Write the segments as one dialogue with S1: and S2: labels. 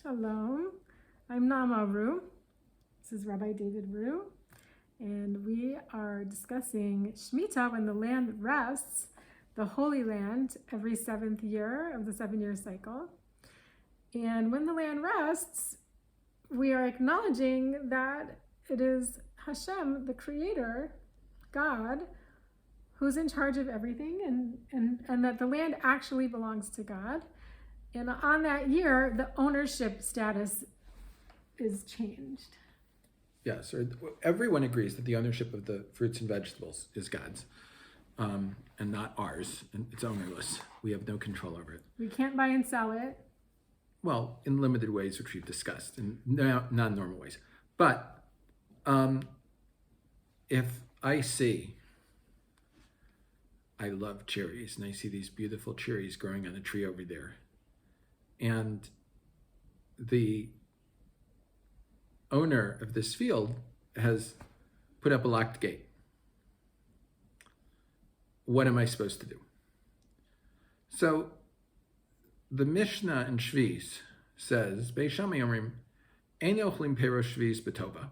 S1: Shalom. I'm Nama Ru. This is Rabbi David Ru, and we are discussing Shmita, when the land rests, the Holy Land, every 7th year of the 7-year cycle. And when the land rests, we are acknowledging that it is Hashem, the Creator, God, who's in charge of everything, and that the land actually belongs to God. And on that year, the ownership status is changed.
S2: Yes, or everyone agrees that the ownership of the fruits and vegetables is God's, and not ours, and it's ownerless. We have no control over it.
S1: We can't buy and sell it.
S2: Well, in limited ways, which we've discussed, in non-normal ways. But if I love cherries, and I see these beautiful cherries growing on a tree over there, and the owner of this field has put up a locked gate, what am I supposed to do? So the Mishnah in Shvis says, Beis Shammai omrim, ein ochlim perosh shvis b'tova.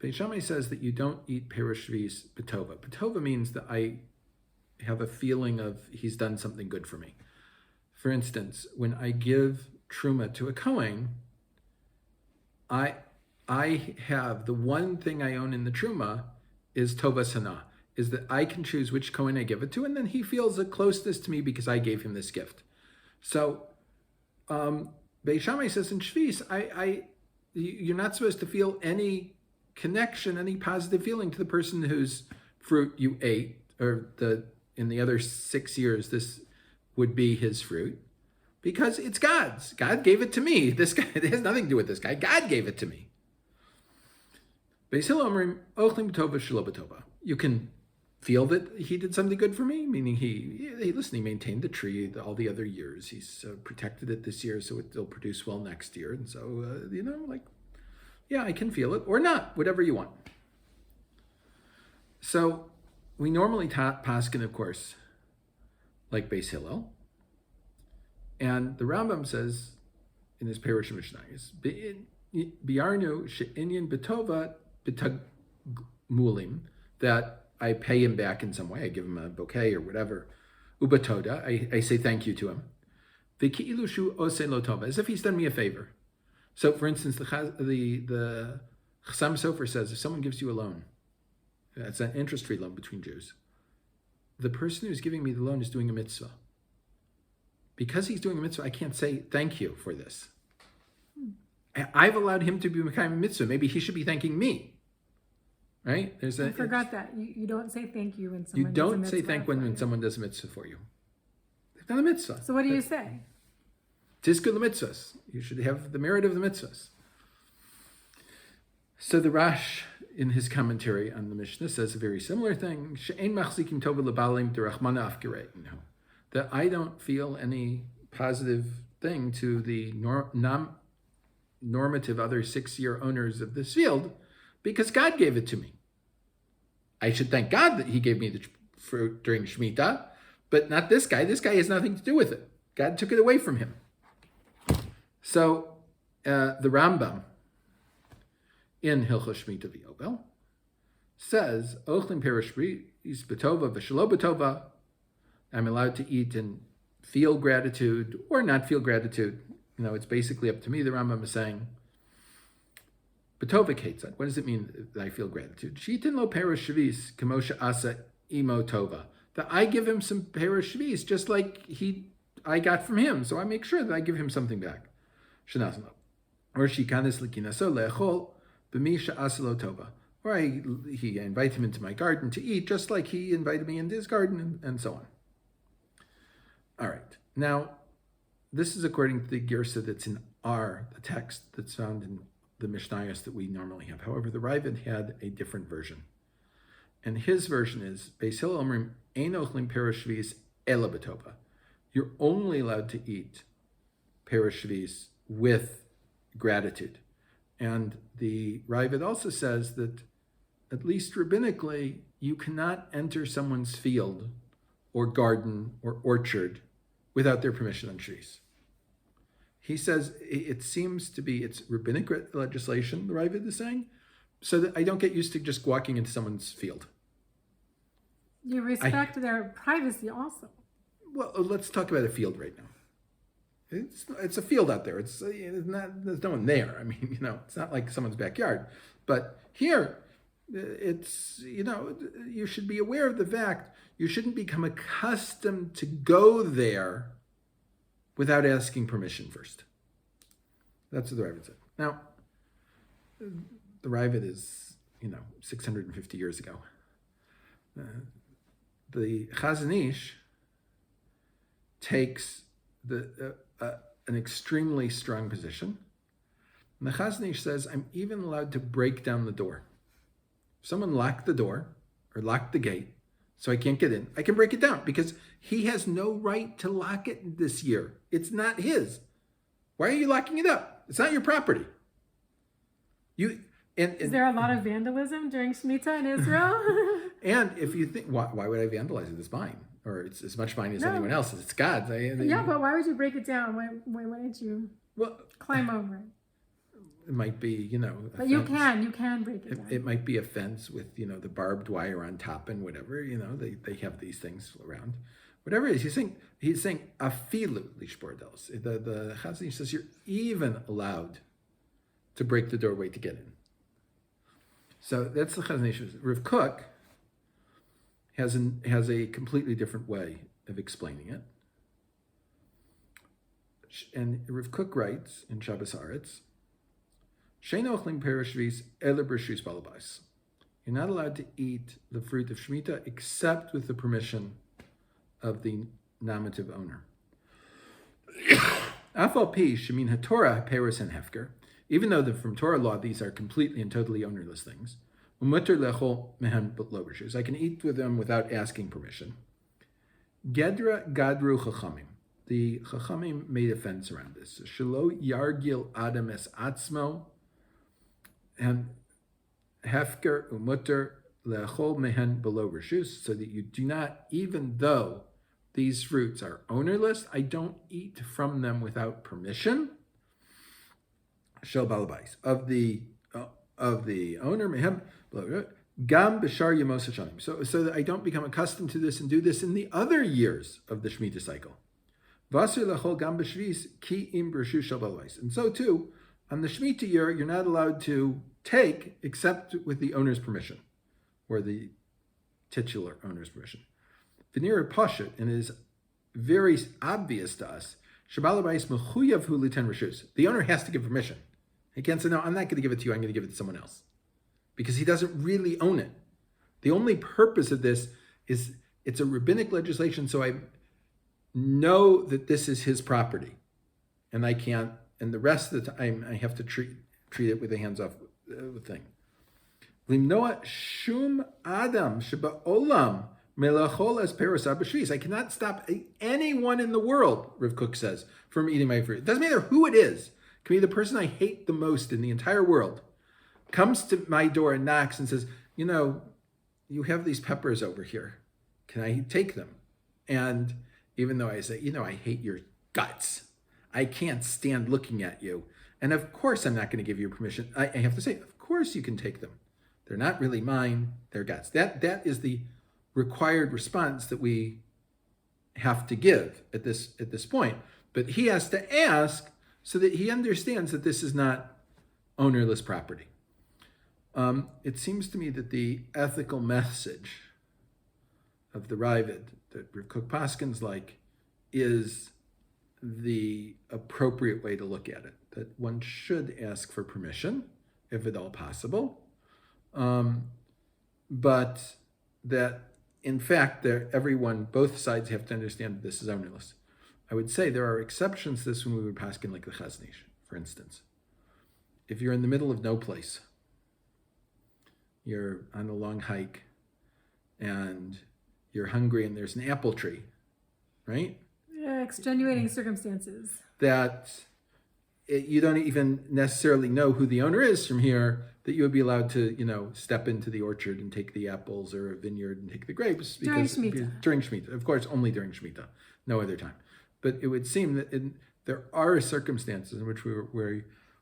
S2: Beis Shammai says that you don't eat perosh shvis b'tova. B'tova means that I have a feeling of he's done something good for me. For instance, when I give truma to a Kohen, I have the one thing I own in the truma is tovas hanah, is that I can choose which Kohen I give it to, and then he feels the closeness to me because I gave him this gift. So, Beis Shammai says in Shvis, you're not supposed to feel any connection, any positive feeling to the person whose fruit you ate, or in the other 6 years, this would be his fruit, because it's God's. God gave it to me. This guy, it has nothing to do with this guy. God gave it to me. You can feel that he did something good for me, meaning he maintained the tree all the other years. He's protected it this year, so it'll produce well next year. And so, I can feel it, or not, whatever you want. So we normally paskin, of course, like Beis Hillel. And the Rambam says in his Perush Mishnayos, Biarnu she'inyan betova betagmulim, that I pay him back in some way. I give him a bouquet or whatever. Ubatoda, I say thank you to him. V'ki'ilu shu ose lo tova, as if he's done me a favor. So, for instance, the Chassam Sofer says, if someone gives you a loan, that's an interest-free loan between Jews, the person who's giving me the loan is doing a mitzvah. Because he's doing a mitzvah, I can't say thank you for this. I've allowed him to be a mitzvah. Maybe he should be thanking me. Right?
S1: I forgot that. You don't say thank you when someone
S2: does a mitzvah. You don't say thank when someone does a mitzvah for you. They've done a mitzvah.
S1: So what do you say?
S2: Tizku the mitzvahs. You should have the merit of the mitzvahs. So the Rash, in his commentary on the Mishnah, says a very similar thing. She'ein machzikim tova lebalim derachmana afkara, that I don't feel any positive thing to the normative other 6-year owners of this field, because God gave it to me. I should thank God that he gave me the fruit during Shmita, but not this guy. This guy has nothing to do with it. God took it away from him. So the Rambam in Hilchos Shmita v'Okel says, Ochlim perosh shvis b'tova v'shelo b'tova. I'm allowed to eat and feel gratitude or not feel gratitude. It's basically up to me. The Rambam is saying, B'tova ketzad. What does it mean that I feel gratitude? Shitin lo perosh shvis k'moshe asa imo tova. That I give him some perosh shvis just like I got from him. So I make sure that I give him something back. Shenaslo. Or shikanis l'kinaso le'echol b'mi she'asa lo tova. Or I invite him into my garden to eat just like he invited me into his garden, and so on. All right. Now, this is according to the Girsa that's in the text that's found in the Mishnayos that we normally have. However, the Ravid had a different version. And his version is, Beis Hillel omrim, ein ochlim perosh shvis ela b'tova. You're only allowed to eat perosh shvis with gratitude. And the Ravid also says that, at least rabbinically, you cannot enter someone's field or garden or orchard without their permission on shvis. He says it seems to be, it's rabbinic legislation, the Ravid is saying, so that I don't get used to just walking into someone's field.
S1: You respect their privacy also.
S2: Well, let's talk about a field right now. It's a field out there. It's not, there's no one there. I mean, it's not like someone's backyard. But here, it's, you should be aware of the fact you shouldn't become accustomed to go there without asking permission first. That's what the Ravid said. Now, the Ravid is, 650 years ago. The Chazon Ish takes an extremely strong position. And the Chazon Ish says, I'm even allowed to break down the door. If someone locked the door or locked the gate so I can't get in, I can break it down because he has no right to lock it this year. It's not his. Why are you locking it up? It's not your property. Is
S1: there a lot of vandalism during Shmita in Israel?
S2: And if you think, why would I vandalize it? It's mine. Or it's as much mine as anyone else's. It's God's.
S1: Yeah, but why would you break it down? Why wouldn't you climb over it?
S2: It might be,
S1: But you can break it down.
S2: It might be a fence with, the barbed wire on top and whatever, they have these things around. Whatever it is, he's saying afilu lishbordelos. The Chazon Ish says you're even allowed to break the doorway to get in. So that's the Chazon Ish. Rav Kook has a completely different way of explaining it. And Rav Kook writes in Shabbos Haaretz, She'eino ochlim perei shvis ela b'reshus baal habayis. You're not allowed to eat the fruit of Shmita except with the permission of the nominative owner. Afal pi shemin haTorah peros and hefker, even though from Torah law these are completely and totally ownerless things. Umuter lechol mehen lo b'reshus. I can eat with them without asking permission. Gedra gadru chachamim. The chachamim made a fence around this. Shelo yargil adam es atzmo and hefker umuter lechol mehen below reshus, so that you do not, even though these fruits are ownerless, I don't eat from them without permission. Shel balabais of the owner mehem gam b'shar yemos hashanim. So that I don't become accustomed to this and do this in the other years of the Shemitah cycle. Vasir lechol gam b'shvis ki im b'reshus shel balabais. And so too, on the Shemitah year, you're not allowed to take except with the owner's permission, or the titular owner's permission. V'nira pashut, and it is very obvious to us, shebal habayis mechuyav hu liten reshus. The owner has to give permission. He can't say, no, I'm not going to give it to you, I'm going to give it to someone else. Because he doesn't really own it. The only purpose of this is it's a rabbinic legislation, so I know that this is his property. And I can't, and the rest of the time, I have to treat it with a hands-off thing. Limnoa shum adam sheba olam melachol as peros abashvis. I cannot stop anyone in the world, Rav Kook says, from eating my fruit. It doesn't matter who it is. It can be the person I hate the most in the entire world. Comes to my door and knocks and says, you have these peppers over here. Can I take them? And even though I say, I hate your guts. I can't stand looking at you. And of course I'm not going to give you permission. I have to say, of course you can take them. They're not really mine, they're God's. That is the required response that we have to give at this point. But he has to ask so that he understands that this is not ownerless property. It seems to me that the ethical message of the Ravid that Rav Kook Paskins is the appropriate way to look at it. That one should ask for permission, if at all possible. But that, in fact, both sides have to understand that this is ownerless. I would say there are exceptions to this when we would paskin like the Chazon Ish, for instance. If you're in the middle of no place, you're on a long hike, and you're hungry, and there's an apple tree, right?
S1: Yeah, extenuating circumstances.
S2: You don't even necessarily know who the owner is from here, that you would be allowed to, step into the orchard and take the apples, or a vineyard and take the grapes.
S1: During Shmita.
S2: During Shmita. Of course, only during Shmita. No other time. But it would seem that There are circumstances in which we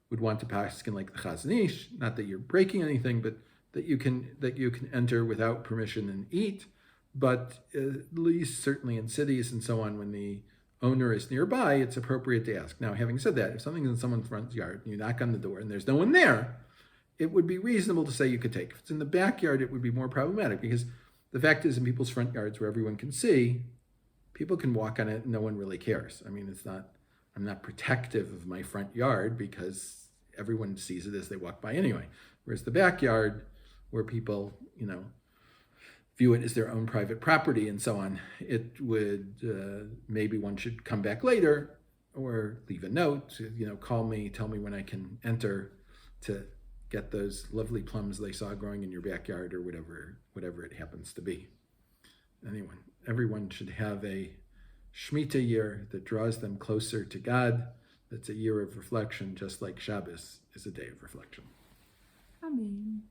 S2: would want to paskin like the Chazon Ish, not that you're breaking anything, but that you can enter without permission and eat. But at least certainly in cities and so on, when the owner is nearby, it's appropriate to ask. Now, having said that, if something's in someone's front yard and you knock on the door and there's no one there, it would be reasonable to say you could take. If it's in the backyard, it would be more problematic, because the fact is, in people's front yards where everyone can see, people can walk on it and no one really cares. I mean, I'm not protective of my front yard because everyone sees it as they walk by anyway. Whereas the backyard, where people, view it as their own private property and so on, it would, maybe one should come back later or leave a note, call me, tell me when I can enter to get those lovely plums they saw growing in your backyard, or whatever it happens to be. Everyone should have a Shmita year that draws them closer to God. That's a year of reflection, just like Shabbos is a day of reflection.
S1: Amen.